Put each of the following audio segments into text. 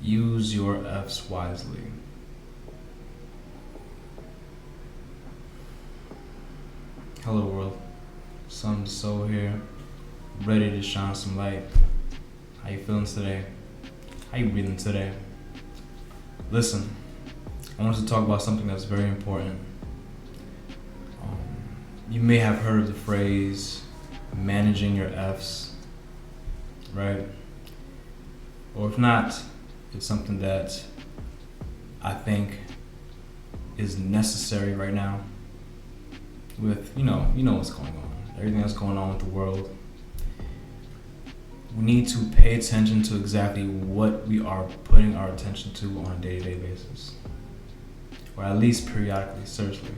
Use your F's wisely. Hello world, Son of the Soul here, ready to shine some light. How you feeling today? How you breathing today? Listen, I want to talk about something that's very important. You may have heard of the phrase managing your F's, right? Or if not, it's something that I think is necessary right now with, you know what's going on, everything that's going on with the world. We need to pay attention to exactly what we are putting our attention to on a day-to-day basis, or at least periodically, seriously.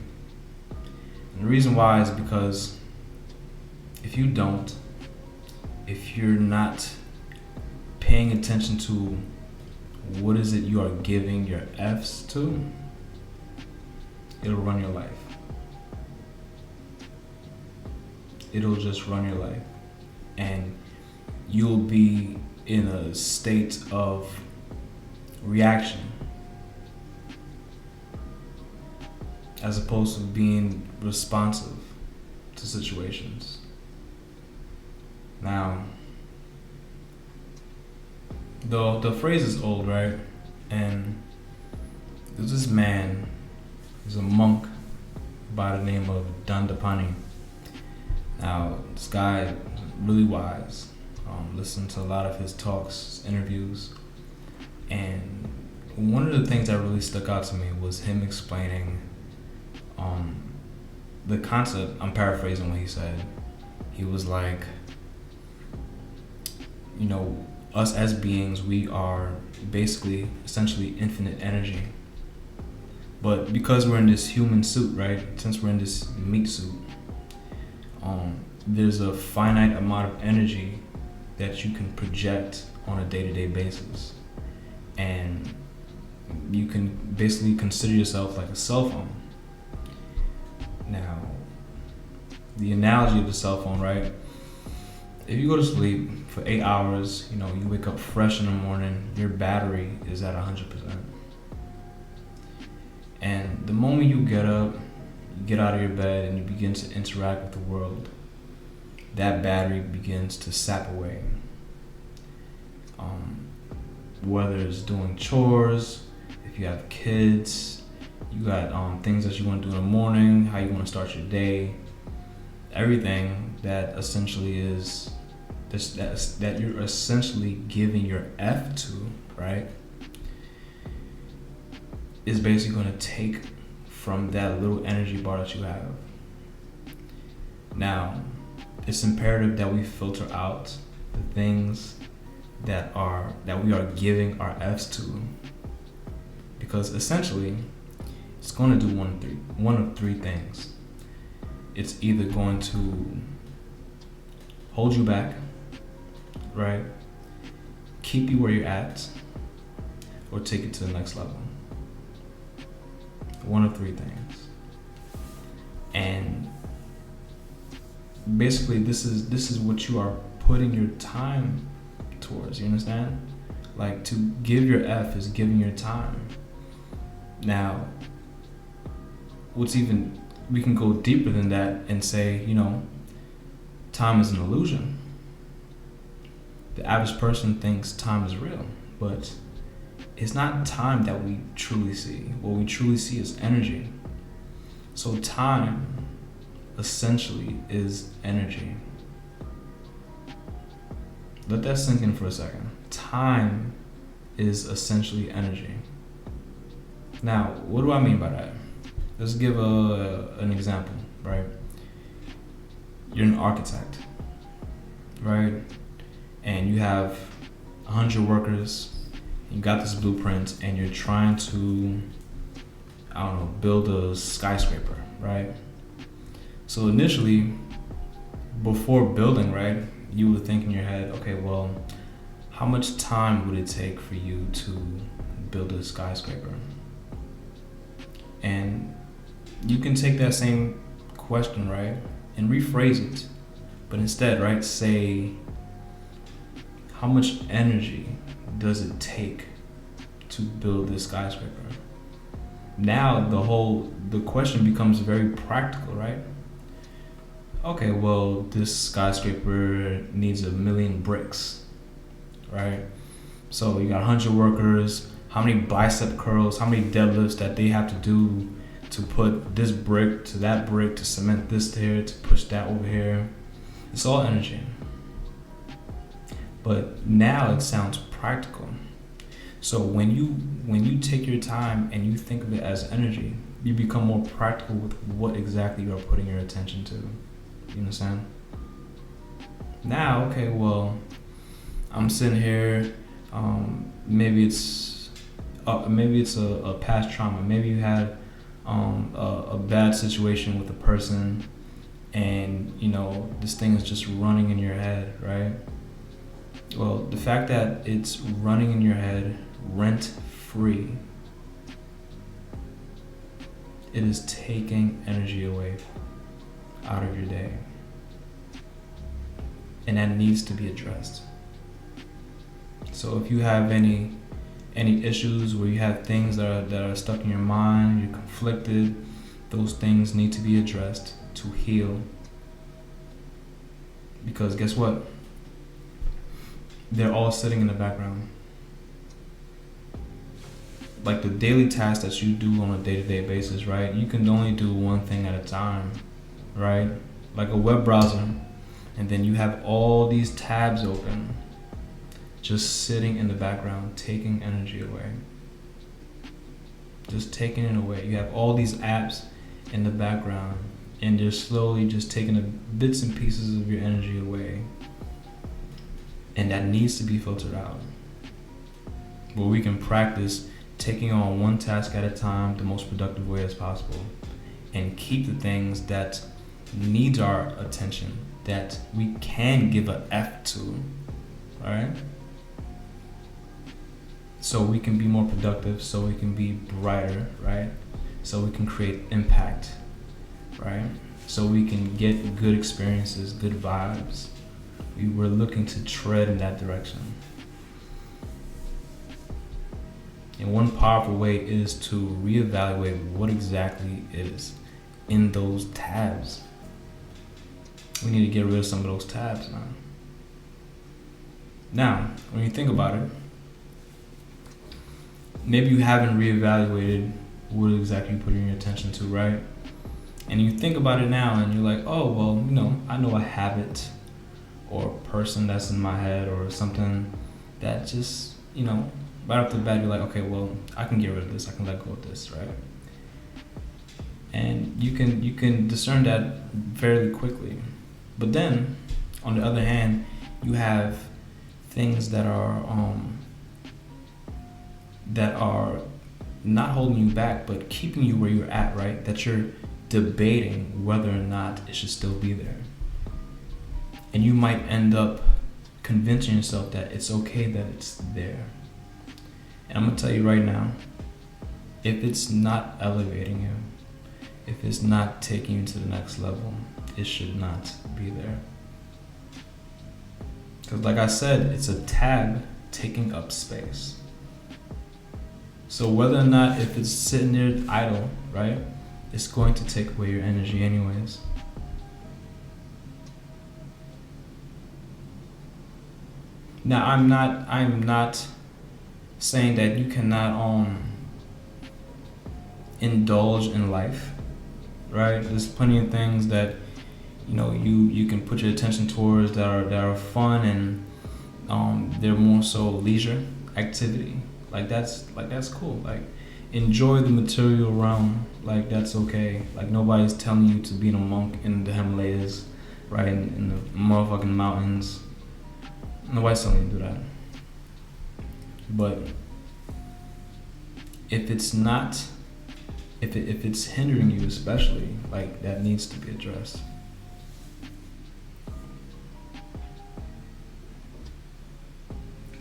And the reason why is because if you're not paying attention to what is it you are giving your F's to, it'll run your life. It'll just run your life. And you'll be in a state of reaction as opposed to being responsive to situations. Now, the phrase is old, right? And there's this man, he's a monk by the name of Dandapani. Now, this guy really wise. Listened to a lot of his talks, interviews, and one of the things that really stuck out to me was him explaining the concept. I'm paraphrasing what he said. He was like, us as beings, we are basically essentially infinite energy. But because we're in this human suit, right? Since we're in this meat suit, there's a finite amount of energy that you can project on a day-to-day basis. And you can basically consider yourself like a cell phone. Now, the analogy of the cell phone, right? If you go to sleep for 8 hours, you wake up fresh in the morning, your battery is at 100%. And the moment you get up, you get out of your bed and you begin to interact with the world, that battery begins to sap away. Whether it's doing chores, if you have kids, you got things that you want to do in the morning, how you want to start your day, everything that essentially is that you're essentially giving your F to, right, is basically going to take from that little energy bar that you have. Now, it's imperative that we filter out the things that we are giving our F's to, because essentially it's going to do one of three things. It's either going to hold you back, right? Keep you where you're at, or take it to the next level. One of three things. And basically this is what you are putting your time towards, you understand? Like, to give your F is giving your time. Now, we can go deeper than that and say, time is an illusion. The average person thinks time is real, but it's not time that we truly see. What we truly see is energy. So time essentially is energy. Let that sink in for a second. Time is essentially energy. Now, what do I mean by that? Let's give an example, right? You're an architect, right? And you have 100 workers. You got this blueprint, and you're trying to, build a skyscraper, right? So initially, before building, right, you would think in your head, okay, well, how much time would it take for you to build a skyscraper? And you can take that same question, right, and rephrase it. But instead, right, say, how much energy does it take to build this skyscraper. Now the question becomes very practical, right? Okay, well, this skyscraper needs 1,000,000 bricks, right? So you got 100 workers, how many bicep curls, how many deadlifts that they have to do to put this brick to that brick, to cement this here, to push that over here. It's all energy. But now it sounds practical. So when you take your time and you think of it as energy, you become more practical with what exactly you're putting your attention to. You understand? Now, okay, well, I'm sitting here. Maybe it's a past trauma. Maybe you had a bad situation with a person, and this thing is just running in your head, right? Well, the fact that it's running in your head rent free, it is taking energy away out of your day, and that needs to be addressed. So if you have any issues where you have things that are stuck in your mind, you're conflicted, those things need to be addressed to heal. Because guess what? They're all sitting in the background. Like the daily tasks that you do on a day-to-day basis, right? You can only do one thing at a time, right? Like a web browser, and then you have all these tabs open, just sitting in the background, taking energy away. Just taking it away. You have all these apps in the background, and they're slowly just taking the bits and pieces of your energy away. And that needs to be filtered out. Where we can practice taking on one task at a time the most productive way as possible, and keep the things that needs our attention, that we can give an F to, alright? So we can be more productive, so we can be brighter, right? So we can create impact, right? So we can get good experiences, good vibes. We were looking to tread in that direction. And one powerful way is to reevaluate what exactly is in those tabs. We need to get rid of some of those tabs now. Now, when you think about it, maybe you haven't reevaluated what exactly you're putting your attention to, right? And you think about it now and you're like, oh, well, I know a habit or a person that's in my head or something that just, right off the bat, you're like, okay, well, I can get rid of this. I can let go of this, right? And you can discern that fairly quickly. But then, on the other hand, you have things that are not holding you back, but keeping you where you're at, right? That you're debating whether or not it should still be there. And you might end up convincing yourself that it's okay that it's there. And I'm gonna tell you right now, if it's not elevating you, if it's not taking you to the next level, it should not be there. Because like I said, it's a tab taking up space. So whether or not, if it's sitting there idle, right, it's going to take away your energy anyways. Now I'm not saying that you cannot indulge in life, right? There's plenty of things that you can put your attention towards that are fun, and they're more so leisure activity. Like that's cool. Like enjoy the material realm. Like that's okay. Like nobody's telling you to be a monk in the Himalayas, right? In the motherfucking mountains. Nobody's telling you to do that. But if it's not, if it's hindering you, especially, like that needs to be addressed.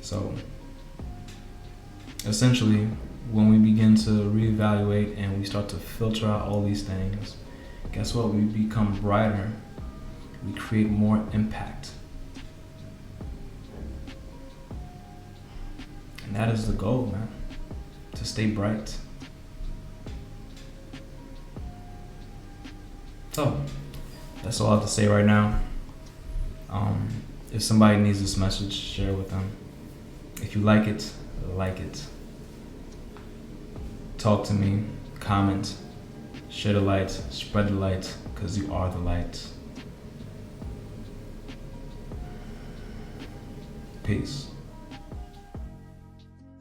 So essentially, when we begin to reevaluate and we start to filter out all these things, guess what? We become brighter. We create more impact. And that is the goal, man. to stay bright. So that's all I have to say right now. If somebody needs this message, share it with them. If you like it, like it. Talk to me, comment, share the light, spread the light, because you are the light. Peace.